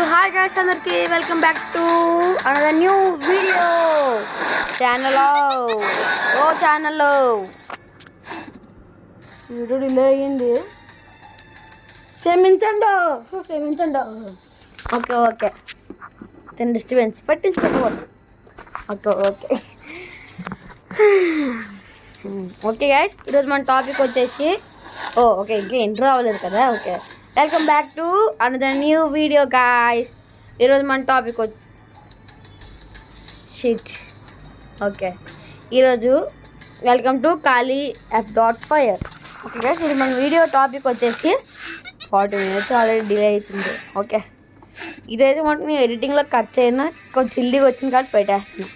So hi guys, అందరికి welcome back to another new video ఛానల్లో video delay అయ్యింది, క్షమించండి. ఓకే చిన్న డిస్టర్బెన్స్ పట్టించుకోకూడదు. ఓకే గైస్, ఈరోజు మన టాపిక్ వచ్చేసి ఇంకా ఇంట్రో అవ్వలేదు కదా. Okay, welcome back to another new video guys. ఈరోజు మన టాపిక్ ఈరోజు వెల్కమ్ టు ఖాళీ F.fire. ఓకే గైస్, ఇది మన వీడియో టాపిక్ వచ్చేసి 40 minutes ఆల్రెడీ డిలే అవుతుంది. ఓకే, ఇదైతే మనకు నేను ఎడిటింగ్లో కట్ చేయను, కొంచెం సిల్లీగా వచ్చింది కాబట్టి పెట్టేస్తున్నాను.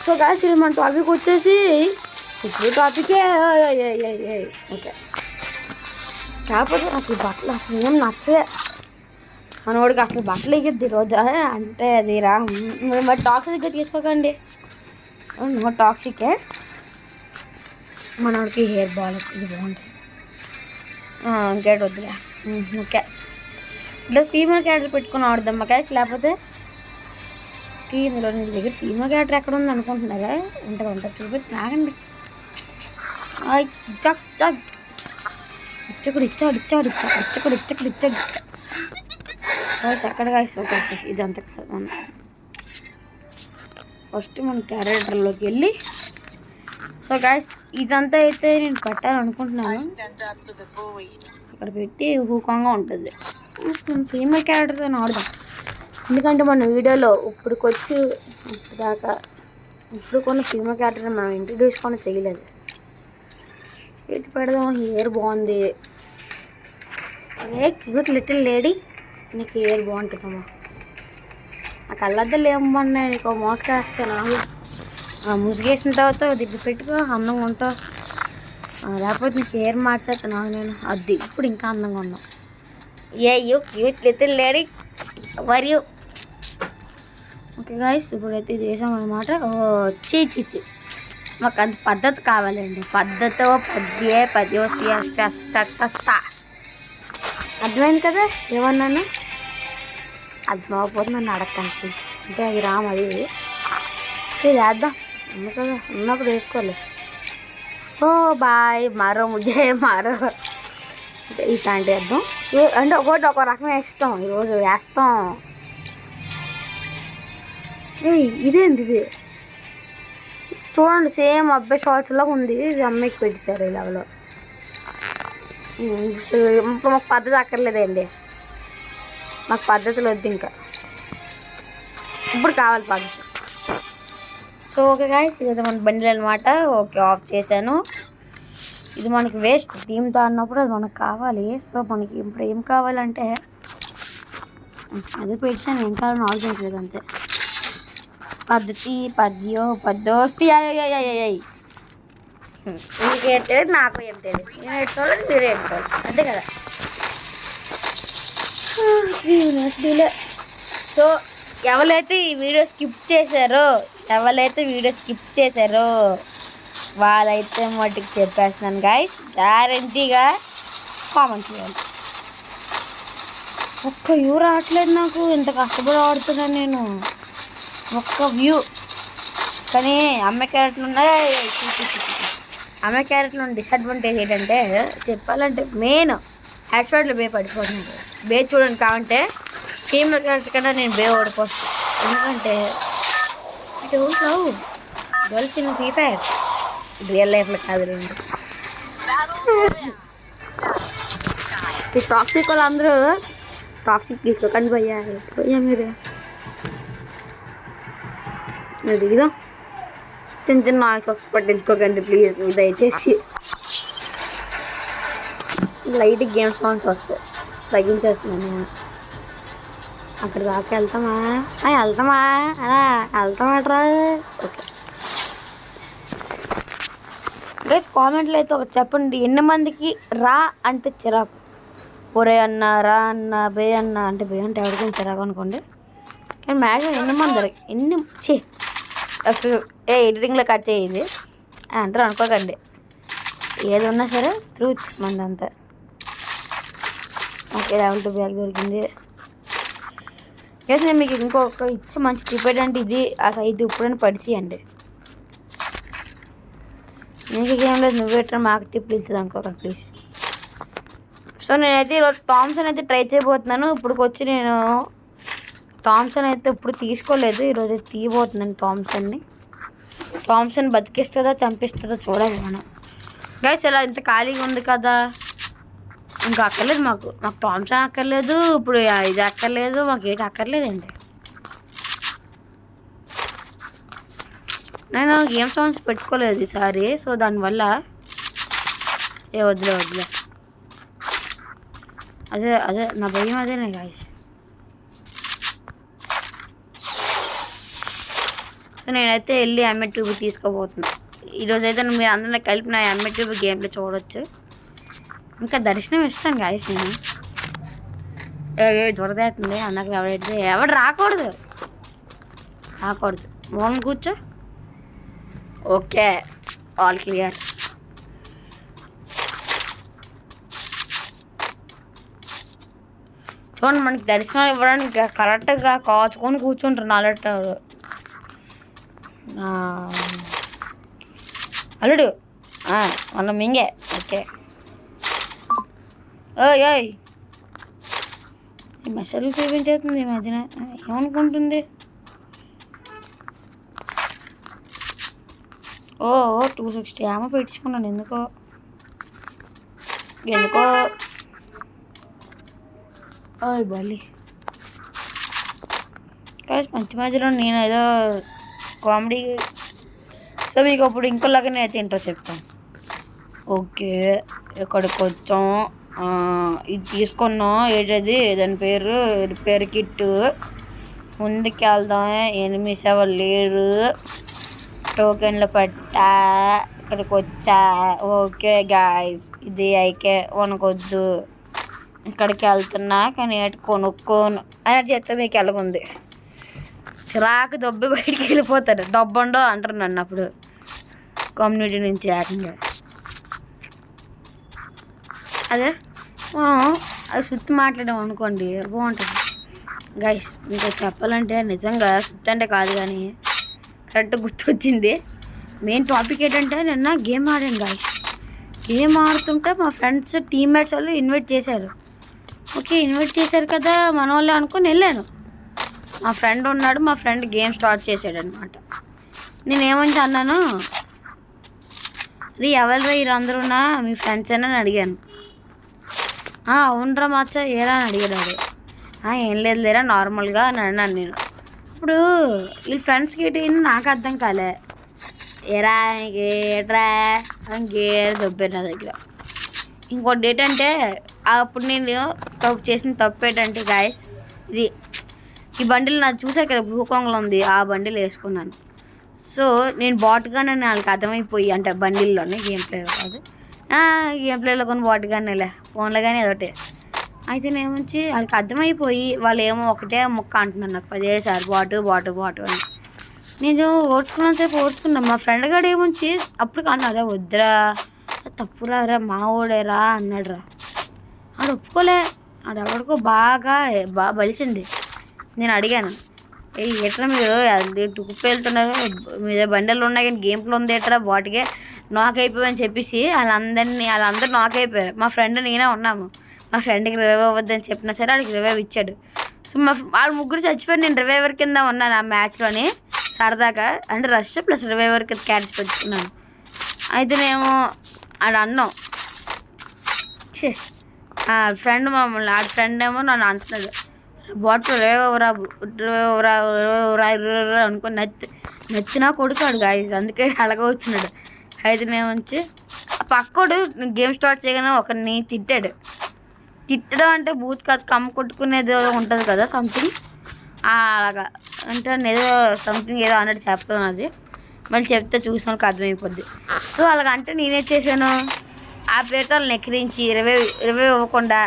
సో గాయ్స్, ఇది మన టాపిక్ వచ్చేసి ఇప్పుడు టాపికే. ఓకే, కాకపోతే నాకు ఈ బట్టలు అసలు ఏం నచ్చలే. మనవాడికి అసలు బట్టలు ఎగిద్ది రోజు అంటే అది మరి టాక్సిక్గా తీసుకోకండి, నో టాక్సికే. మనవాడికి హెయిర్ బాగాలేదు, ఇది బాగుంటుంది, ఇంకేటి వద్దులే. ఓకే, ఇట్లా ఫీమేల్ క్యారెక్టర్ పెట్టుకుని ఆడదాం గైస్. లేకపోతే ఇందులో నీ దగ్గర ఫీమేల్ క్యారెక్టర్ ఎక్కడ ఉంది అనుకుంటున్నారా? ఉంటుంది చూపెట్టి రాగండి. ఇచ్చాడు ఎక్కడ గాయస్. ఇదంతా కాదు, ఫస్ట్ మన క్యారెక్టర్లోకి వెళ్ళి. సో గాయస్, ఇదంతా అయితే నేను పెట్టాలనుకుంటున్నాను, ఇక్కడ పెట్టి ఊకంగా ఉంటుంది. ఫీమేల్ క్యారెక్టర్తో ఆడదాం, ఎందుకంటే మన వీడియోలో ఇప్పుడు కొన్న ఫీమేల్ క్యారెక్టర్ మనం ఇంట్రడ్యూస్ కూడా చేయలేదు. ఇది పెడదాం, హెయిర్ బాగుంది. క్యూట్ లిటిల్ లేడీ, నీకు హెయిర్ బాగుంటుందమ్మా. ఆ కళ్ళద్దలు ఏమన్నా నీకు మోసుకేస్తాను, ముసుగేసిన తర్వాత దిగ్గు పెట్టుకో, అందంగా ఉంటావు. లేకపోతే నీకు హెయిర్ మార్చేస్తాను నేను, అది ఇప్పుడు ఇంకా అందంగా ఉన్నావు. You cute little lady were you. Okay guys, ఇప్పుడైతే ఇది వేసామన్నమాట. చీ మాకు అంత పద్ధతి కావాలండి, పద్ధతో పద్య వస్తా. అర్థమైంది కదా ఏమన్నాను? అర్థమవకపోతే నన్ను అడగండి ప్లీజ్, అంటే అది అది ఇది వేద్దాం ఉంది కదా, ఉన్నప్పుడు వేసుకోవాలి. బాయ్ మారో ముజే మారో, ఇట్లాంటి వేద్దాం. అంటే ఒక రకం వేస్తాం, ఈరోజు వేస్తాం. ఇదేంటి ఇది చూడండి, సేమ్ అబ్బాయి షార్ట్స్ లాగా ఉంది. ఇది అమ్మాయికి పెట్టేశారు ఈ లెవెల్లో. ఇప్పుడు మాకు పద్ధతి అక్కర్లేదండి, మాకు పద్ధతులు వద్దు ఇంకా, ఇప్పుడు కావాలి పద్ధతి. సో ఓకే గాయస్, ఇదైతే మన బండిలు అనమాట. ఓకే, ఆఫ్ చేశాను. ఇది మనకి వేస్ట్, టీమ్తో అన్నప్పుడు అది మనకు కావాలి. సో మనకి ఇప్పుడు ఏం కావాలంటే అదే పెట్టాను, ఏం కావాలని ఆలోచించలేదు అంతే. పద్ధతి పద్దోస్తి మీకు ఏం తెలియదు, నాకు ఏం తెలియదు. నేను ఏడ్చుకోలేదు, మీరు ఏడ్చుకోవాలి, అంతే కదా. 3 minutes డిలే. సో ఎవరైతే ఈ వీడియో స్కిప్ చేశారో వాళ్ళైతే మట్టుకు చెప్పేస్తున్నాను గాయస్, గ్యారంటీగా కామెంట్ చేయాలి. ఒక్క వ్యూ రావట్లేదు నాకు, ఇంత కష్టపడి ఆడుతున్నాను నేను. ఒక్క వ్యూ. కానీ అమ్మాయి క్యారెక్టర్లు ఉన్నాయి. అమ్మాయి క్యారెక్టర్లు ఉన్న డిసడ్వాంటేజ్ ఏంటంటే, చెప్పాలంటే మెయిన్ హెడ్ షాట్లు పడిపోతున్నాడు. చూడండి కావంటే ఫీమేల్ క్యారెక్టర్ కన్నా నేను ఓడిపోతాను. ఎందుకంటే it don't love girls in free fire, real లైఫ్లో కాదు. ఈ టాక్సిక్ వాళ్ళు అందరూ టాక్సిక్ తీసుకోకండి భయ్యా మీరు. ఇదో చిన్న నాయిస్ వస్తు పట్టించుకోకండి ప్లీజ్, దయచేసి. లైట్ గేమ్ సాంగ్స్ వస్తాయి, తగ్గించేస్తున్నాను నేను. అక్కడ దాకా వెళ్తామాట్రా. ఓకే గైస్, కామెంట్లో అయితే ఒకటి చెప్పండి, ఎన్ని మందికి రా అంటే చిరాకు? ఒరే అన్న, రా అన్న, బే అన్న అంటే ఎవరికైనా చిరాకు అనుకోండి. కానీ మ్యాక్సిమం ఎడిటింగ్లో కట్ చేయింది అంటారు అనుకోకండి, ఏది ఉన్నా సరే ట్రూత్ మందంతా. ఓకే, లెవెల్ 2 బ్యాగ్ దొరికింది. అయితే నేను మీకు ఇంకొక ఇచ్చే మంచి టిప్ ఏంటంటే ఇది ఇది ఇప్పుడైనా పరిచేయండి. నీకు ఏం లేదు, నువ్వు పెట్టిన మాకు టిప్లు ఇస్తుంది అనుకోకండి ప్లీజ్. సో నేనైతే ఈరోజు థామ్సన్ అయితే ట్రై చేయబోతున్నాను. ఇప్పుడుకొచ్చి నేను థామ్సన్ అయితే ఇప్పుడు తీసుకోలేదు, ఈరోజు అయితే తీయబోతున్నాను థామ్సన్ బతికిస్తుందా చంపిస్తుందా చూడాలి మనం. గైస్ ఇలా ఇంత ఖాళీగా ఉంది కదా, ఇంకా అక్కర్లేదు మాకు థామ్సన్ అక్కర్లేదు, ఇప్పుడు ఇది అక్కర్లేదు, మాకు ఏంటి అక్కర్లేదండి. నేను గేమ్ సాంగ్స్ పెట్టుకోలేదు ఈసారి, సో దానివల్ల వదిలే అదే నా భయం అదేనే గాయస్. సో నేనైతే వెళ్ళి ఎంఏ ట్యూబ్ తీసుకోబోతున్నాను. ఈరోజైతే మీరు అందరినీ కలిపి నా ఎంఏ ట్యూబ్ గేమ్లో చూడవచ్చు. ఇంకా దర్శనం ఇస్తాను గాయస్ నేను. దొరదేస్తుంది అన్నకు ఎవడు రాకూడదు మోహన్ కూర్చో. Okay, all clear. చూడండి, మనకి దర్శనం ఇవ్వడానికి కరెక్ట్గా కాచుకొని కూర్చుంటారు నాలుగు అల్లుడు మన మింగే. ఓకే, ఓయ్ ఈ మెసేజ్లు చూపించేస్తుంది ఈ మధ్యన, ఏమనుకుంటుంది? 260 ఏమో పెట్టించుకున్నాను ఎందుకో బాలి. కానీ మంచి మధ్యలో నేను ఏదో కామెడీ. సో మీకు అప్పుడు ఇంకోలాగా నేనైతే ఇంట్రెస్ట్ చెప్తాను. ఓకే, ఇక్కడికి వచ్చాం, ఇది తీసుకున్నాం. ఏంటది దాని పేరు? Repair kit. ముందుకు వెళ్దాం, ఎనిమిది సేవలు లేరు, టోకెన్లు పట్టా, ఇక్కడికి వచ్చా. ఓకే గాయస్, ఇది అయితే వనకొద్దు, ఇక్కడికి వెళ్తున్నా కానీ కొనుక్కోను అని చెప్తే మీకు ఎలాగుంది? చిరాకు దొబ్బి బయటికి వెళ్ళిపోతారు. దొబ్బండో అంటారు నన్ను అప్పుడు కమ్యూనిటీ నుంచి ఏకంగా. అదే మనం అది సుత్తి మాట్లాడాం అనుకోండి బాగుంటుంది గైస్. మీకు చెప్పాలంటే నిజంగా సుత్తి అంటే కాదు కానీ కరెక్ట్ గుర్తొచ్చింది. మెయిన్ టాపిక్ ఏంటంటే నిన్న గేమ్ ఆడాను గైస్. గేమ్ ఆడుతుంటే మా ఫ్రెండ్స్ టీమ్మేట్స్ వాళ్ళు ఇన్వైట్ చేశారు. ఓకే, ఇన్వైట్ చేశారు కదా మన వాళ్ళే అనుకొని వెళ్ళాను. మా ఫ్రెండ్ ఉన్నాడు, మా ఫ్రెండ్ గేమ్ స్టార్ట్ చేశాడు అనమాట. నేనేమంటే అన్నాను, ఎవరు వీరందరూనా మీ ఫ్రెండ్స్ అని అడిగాను. అవునరా మచ్చ, ఏరా అని అడిగాడు. ఏం లేదు లేరా నార్మల్గా అని అన్నాను నేను. ఇప్పుడు వీళ్ళ ఫ్రెండ్స్కి ఏంటి నాకు అర్థం కాలే. ఏరా ఏట్రా గేర్ దొబ్బారు నా దగ్గర. ఇంకోటి ఏంటంటే అప్పుడు నేను చేసిన తప్పు ఏంటంటే గాయస్, ఈ బండిల్ నాకు చూసారు కదా భూకొంగలో ఉంది, ఆ బండిల్ వేసుకున్నాను. సో నేను బాట్గానే వాళ్ళకి అర్థమైపోయి, అంటే బండిల్లోనే గేమ్ ప్లేలో కాదు, గేమ్ ప్లేలో కొన్ని బాట్గానే ఫోన్లో కానీ అదొకటే. అయితే నేమొచ్చి వాళ్ళకి అర్థమైపోయి వాళ్ళు ఏమో ఒకటే మొక్క అంటున్నాను నాకు 10 సార్లు బాటు అని. నేను ఓడ్చుకున్నంతసేపు ఓడ్చుకున్నాను. మా ఫ్రెండ్ గారు ఏమొచ్చి అప్పుడు కానీ అదే వద్దురా తప్పురా మా ఓడేరా అన్నాడు రా. ఆడు ఒప్పుకోలే, ఆడెవడికో బాగా బలిచింది. నేను అడిగాను, ఎట్లా మీరు టుక్కు వెళ్తున్నారు, మీద బండలు ఉన్నాయి కానీ గేమ్లో ఉంది ఎట్రా బాటుకే నాక్ అయిపోయామని చెప్పేసి వాళ్ళందరూ నాక్ అయిపోయారు. మా ఫ్రెండ్ నేనే ఉన్నాము. మా ఫ్రెండ్కి రివైవ్ అవ్వద్దని చెప్పినా సరే వాడికి రివైవ్ ఇచ్చాడు. సో వాళ్ళు ముగ్గురు చచ్చిపోయారు, నేను రివైవర్ కింద ఉన్నాను ఆ మ్యాచ్లోని సరదాగా. అంటే రష్ ప్లస్ రివైవర్ కింద క్యారెట్స్ పెట్టుకున్నాను. అయితే నేను ఆడ అన్నాం ఫ్రెండ్ మమ్మల్ని, ఆడ ఫ్రెండ్ ఏమో నన్ను అంటున్నాడు బాటిల్ రివైవరా అనుకుని నచ్చినా కొడుకాడు గాయస్, అందుకే అలాగ వచ్చినాడు. అయితే నేను వచ్చి పక్కోడు గేమ్ స్టార్ట్ చేయగానే ఒకరిని తిట్టడం అంటే బూత్ కాదు, కమ్మ కొట్టుకునేది ఉంటుంది కదా సంథింగ్ అలాగా. అంటే ఏదో సంథింగ్ ఏదో అన్నట్టు చెప్తాను, అది మళ్ళీ చెప్తే చూసిన వాళ్ళకి అర్థమైపోద్ది. సో అలాగంటే నేనేం చేశాను, ఆ పేరుతో వాళ్ళని ఎక్కిరించి రివైవ్ ఇవ్వకుండా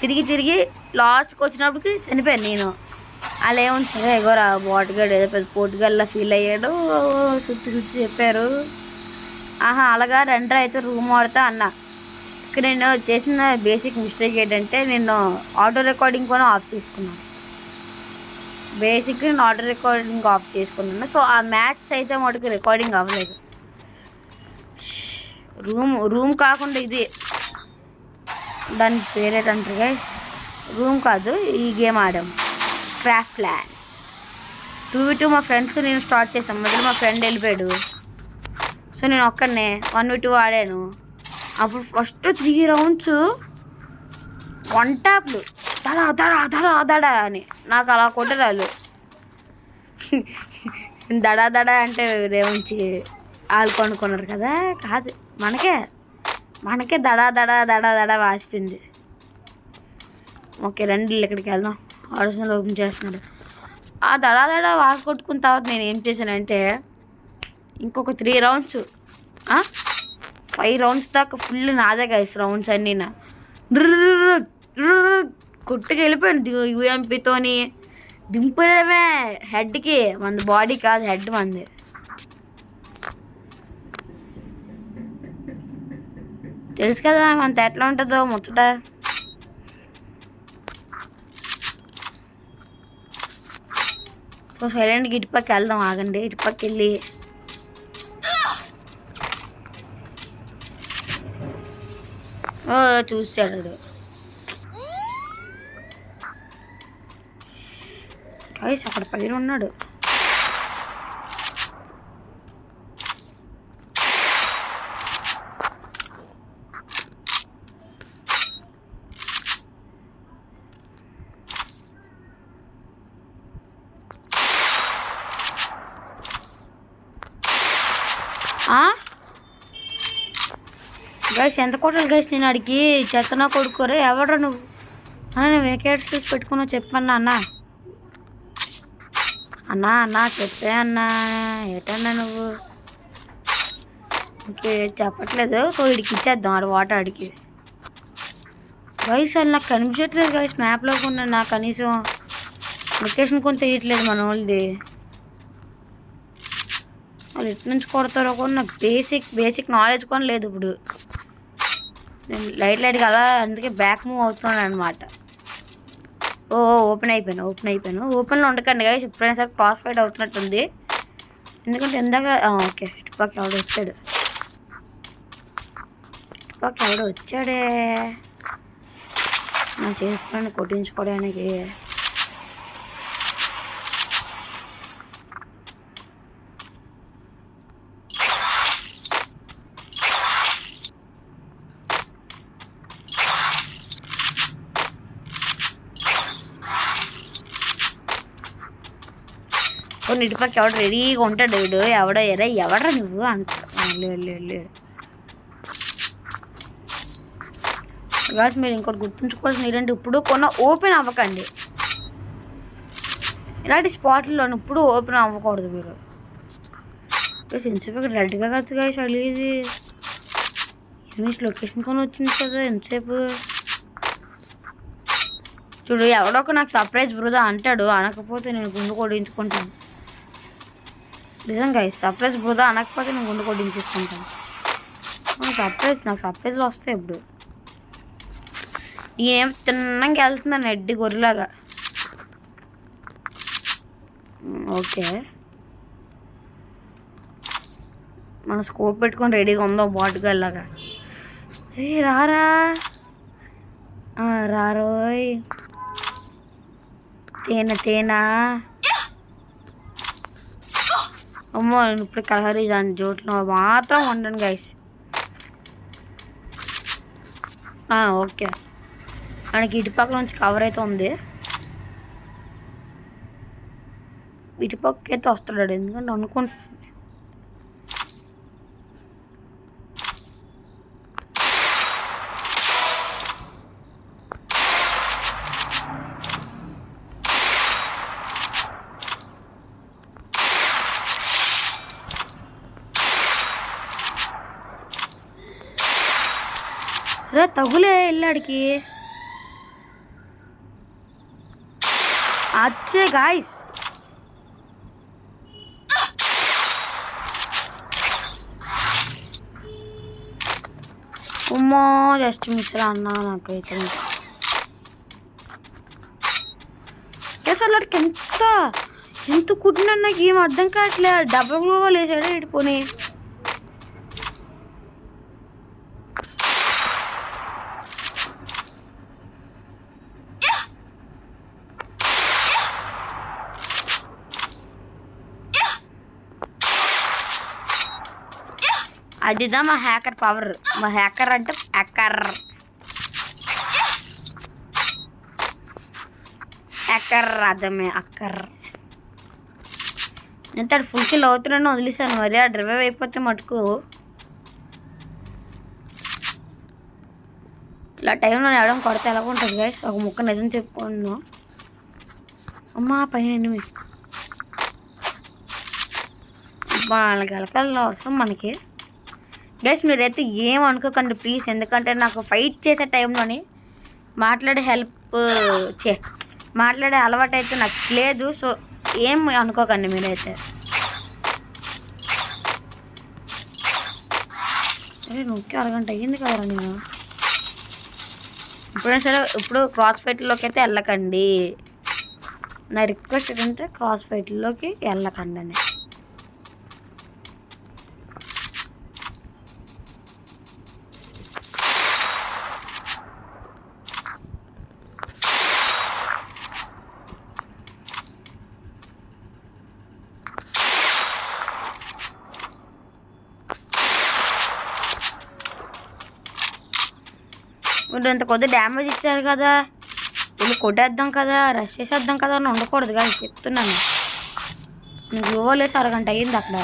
తిరిగి లాస్ట్కి వచ్చినప్పటికి చనిపోయాను నేను. అలా ఏముంది ఎగోరా బాటుగాడు ఏదో పెద్ద పోటుగాళ్ళ ఫీల్ అయ్యాడు, సుత్తి చెప్పారు. అలాగా రెండర్ అయితే రూమ్ ఆడుతా అన్నా. ఇక్కడ నేను చేసిన బేసిక్ మిస్టేక్ ఏంటంటే నేను ఆటో రికార్డింగ్ కూడా ఆఫ్ చేసుకున్నాను. బేసిక్గా నేను ఆడియో రికార్డింగ్ ఆఫ్ చేసుకున్నాను. సో ఆ మ్యాచ్ అయితే మటుకు రికార్డింగ్ అవ్వలేదు. రూమ్ కాకుండా ఇది దాని పేరేటంటారు గైస్, రూమ్ కాదు, ఈ గేమ్ ఆడాం క్రాఫ్ట్ ల్యాండ్ 2v2. మా ఫ్రెండ్స్ నేను స్టార్ట్ చేసాం, మధ్యలో మా ఫ్రెండ్ వెళ్ళిపోయాడు. సో నేను ఒక్కడనే 1v2 ఆడాను. అప్పుడు ఫస్ట్ 3 రౌండ్స్ 1 ట్యాప్లు దడా దడా దడా దడా అని. నాకు అలా కొట్టరాలు. దడా దడా అంటే రేవంచి వాళ్ళు కొనుక్కున్నారు కదా, కాదు మనకే దడా దడా దడా దడా వాసిపోయింది. ఓకే రండి ఇక్కడికి వెళ్దాం. ఆడిషన్ ఓపెన్ చేస్తున్నాడు. ఆ దడా దడా వాసి కొట్టుకున్న తర్వాత నేను ఏం చేశానంటే ఇంకొక 3 రౌండ్స్ 5 రౌండ్స్ దాకా ఫుల్ నాదే గైస్. రౌండ్స్ అన్నీ కొట్టుకు వెళ్ళిపోయాను యూఎంపీతోని. దింపడమే హెడ్కి, మన బాడీ కాదు హెడ్ మంది. తెలుసు కదా మనతో ఎట్లా ఉంటుందో ముచ్చట. సో సైలెంట్గా ఇటుపక్క వెళ్దాం, ఆగండి. ఇటుపక్క వెళ్ళి చూసాడు గైస్, అక్కడ పైన ఉన్నాడు. గైస్ ఎంత కొట్టాలి గైస్ నేను అడిగి, చెత్తనా కొడుకోరే ఎవడ్రా నువ్వు నేను వేకేట్ స్కిల్స్ పెట్టుకున్నావు చెప్పన్నా అన్నా చెప్పే అన్నా. ఏటన్నా నువ్వు ఓకే చెప్పట్లేదు. సో వీడికి ఇచ్చేద్దాం ఆడు వాటర్ ఆడికి. గైస్ అది నాకు కనిపించట్లేదు గైస్ మ్యాప్లో కొన్నా. నాకు కనీసం లొకేషన్ కొని తెలియట్లేదు మన వాళ్ళది. వాళ్ళు ఎటు నుంచి కొడతారో కూడా నాకు బేసిక్ నాలెడ్జ్ కూడా లేదు. ఇప్పుడు నేను లైట్ కదా, అందుకే బ్యాక్ మూవ్ అవుతున్నాను అనమాట. ఓపెన్ అయిపోయాను. ఓపెన్లో ఉండకండి గైస్, ఎప్పుడైనా సరే క్రాస్ ఫైట్ అవుతున్నట్టుంది. ఎందుకంటే ఇందాక ఓకే ఇటుపక్క ఎవడో వచ్చాడే నా చేసిన కొట్టించుకోవడానికి. ఇటుపక్క ఎవడు రెడీగా ఉంటాడు. వీడు ఎవడరా నువ్వు అంటాడు. లేడు గాస్. మీరు ఇంకోటి గుర్తుంచుకోవాల్సిన ఏంటంటే ఇప్పుడు ఓపెన్ అవ్వకండి. ఇలాంటి స్పాట్లో ఇప్పుడు ఓపెన్ అవ్వకూడదు మీరు. ఎంతసేపు రెడ్గా కాదు గాయస్ అడిగేది. ఎనిమిది లొకేషన్ కొని వచ్చింది కదా ఎంతసేపు. చూడు ఎవడొక నాకు సర్ప్రైజ్ బృదా అంటాడు, అనకపోతే నేను గుండు కొట్టించుకుంటాను. నిజంగా సర్ప్రైజ్ బృదా అనకపోతే నేను గుండు కొట్టించేసుకుంటాను. నాకు సర్ప్రైజ్లు వస్తాయి. ఇప్పుడు ఏం తిన్నాక వెళ్తున్నాను ఎడ్డి గొర్రెలాగా. ఓకే మనం స్కోప్ పెట్టుకొని రెడీగా ఉందో బాటుగాల్లాగా. రారోయ్ తేనా అమ్మో. నేను ఇప్పుడు కలహరీ దాని జోట్లో మాత్రం ఉండను గైస్. ఓకే మనకి ఇటుపక్క నుంచి కవర్ అయితే ఉంది. ఇటుపక్క అయితే వస్తాడు ఎందుకంటే అనుకుంటున్నాను. రే తగులే ఇల్లాడికి. అచ్చే గాయస్ ఉమ్మో జస్ట్ మిస్ రా అన్నా. నాకైతే అసలు వాడికి ఎంత కుట్టినా నాకు ఏం అర్థం కావట్లే. డబల్ గ్లోవల్ వేసాడు ఇటుపోని. అదిదా మా హ్యాకర్ పవర్. మా హ్యాకర్ అంటే హ్యాకర్ అర్థమే అక్కర్. ఎంత ఫుల్ కిల్ అవుతున్నాను వదిలేసాను. మరి ఆ డ్రైవ్ అయిపోతే మటుకు ఇలా టైంలో ఎవడం కొడితే ఎలా ఉంటుంది గైస్? ఒక ముక్క నిజం చెప్పుకోను. అమ్మా పైన వాళ్ళకి ఎలకల్లో అవసరం మనకి గైస్. మీరైతే ఏం అనుకోకండి ప్లీజ్. ఎందుకంటే నాకు ఫైట్ చేసే టైంలోని మాట్లాడే అలవాటు అయితే నాకు లేదు. సో ఏం అనుకోకండి మీరైతే. అరే నొక్కి అరగంట అయ్యింది కదరా నేను. ఇప్పుడైనా సరే ఇప్పుడు క్రాస్ ఫైట్లోకి అయితే వెళ్ళకండి. నా రిక్వెస్ట్ ఏంటంటే క్రాస్ ఫైట్లోకి వెళ్ళకండి అని. మీరు ఇంత కొద్ది డ్యామేజ్ ఇచ్చారు కదా, వీళ్ళు కొట్టేద్దాం కదా, రష్ చేసేద్దాం కదా అని ఉండకూడదు కానీ చెప్తున్నాను. నేను గ్లోవల్ వేసి అరగంట అయ్యింది అక్కడ.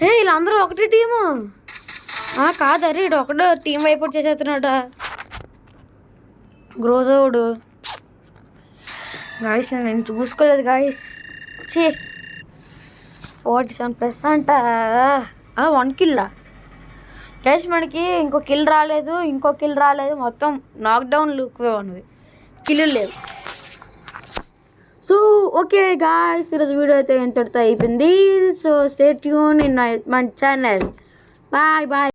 వీళ్ళందరూ ఒకటే టీము కాదరే. ఇడు ఒకడు టీం వైపుట్ చేసేస్తున్నాడా గ్రోజోడు. గాయస్ నేను చూసుకోలేదు గాయస్. 47% 1 kill guys. మనకి ఇంకో కిల్ రాలేదు. మొత్తం నాక్డౌన్లు ఎక్కువే ఉన్నవి, కిల్లు లేవు. సో ఓకే గాయ్స్, ఈరోజు వీడియో అయితే ఎంతటితో అయిపోయింది. So stay tune in my channel. Bye.